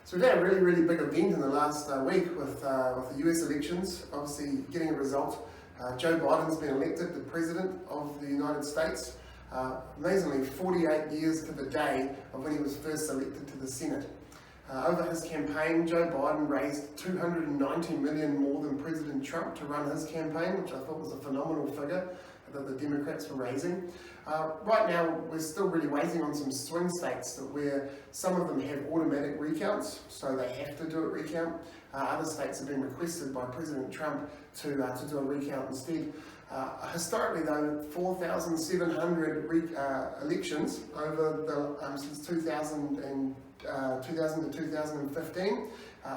So we've had a really big event in the last week with the US elections, obviously getting a result. Joe Biden's been elected the President of the United States, amazingly 48 years to the day of when he was first elected to the Senate. Over his campaign, Joe Biden raised $290 million more than President Trump to run his campaign, which I thought was a phenomenal figure that the Democrats were raising. Right now, we're still really waiting on some swing states where some of them have automatic recounts, so they have to do a recount. Other states have been requested by President Trump to do a recount instead. Historically, though, 4,700 elections over since 2000 to 2015,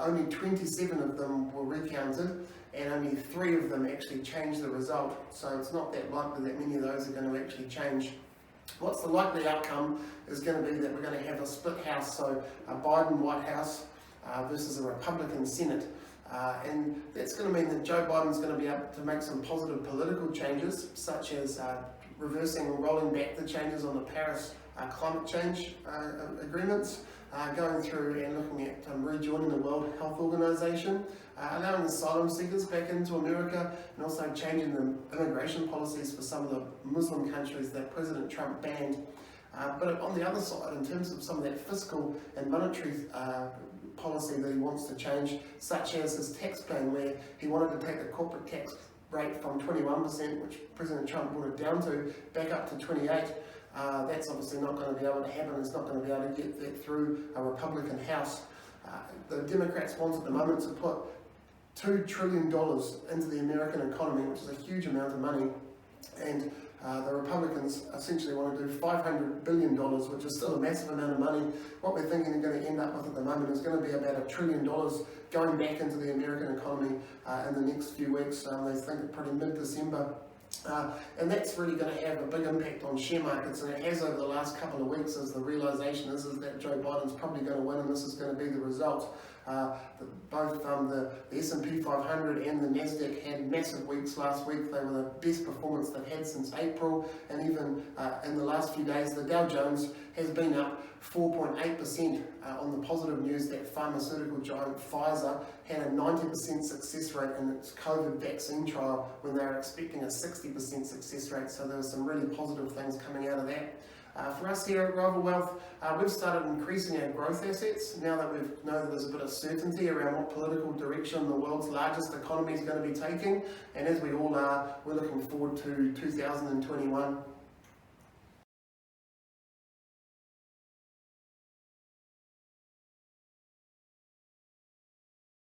only 27 of them were recounted, and only 3 of them actually changed the result. So it's not that likely that many of those are going to actually change. What's the likely outcome is going to be that we're going to have a split House, so a Biden White House versus a Republican Senate. And that's going to mean that Joe Biden's going to be able to make some positive political changes, such as reversing or rolling back the changes on the Paris climate change agreements, going through and looking at rejoining the World Health Organization, allowing asylum seekers back into America, and also changing the immigration policies for some of the Muslim countries that President Trump banned. But on the other side, in terms of some of that fiscal and monetary policy that he wants to change, such as his tax plan, where he wanted to take the corporate tax rate from 21%, which President Trump brought it down to, back up to 28%. That's obviously not going to be able to happen. It's not going to be able to get that through a Republican House. The Democrats want at the moment to put $2 trillion into the American economy, which is a huge amount of money, and the Republicans essentially want to do $500 billion, which is still a massive amount of money. What we're thinking they're going to end up with at the moment is going to be about $1 trillion going back into the American economy in the next few weeks. They think probably mid-December. And that's really going to have a big impact on share markets, and it has over the last couple of weeks, as the realisation is that Joe Biden's probably going to win, and this is going to be the result. Both the S&P 500 and the Nasdaq had massive weeks last week. They were the best performance they've had since April, and even in the last few days, the Dow Jones has been up 4.8% on the positive news that pharmaceutical giant Pfizer had a 90% success rate in its COVID vaccine trial when they were expecting a 60% success rate. So there were some really positive things coming out of that. For us here at Rival Wealth, we've started increasing our growth assets now that we know that there's a bit of certainty around what political direction the world's largest economy is going to be taking. And as we all are, we're looking forward to 2021.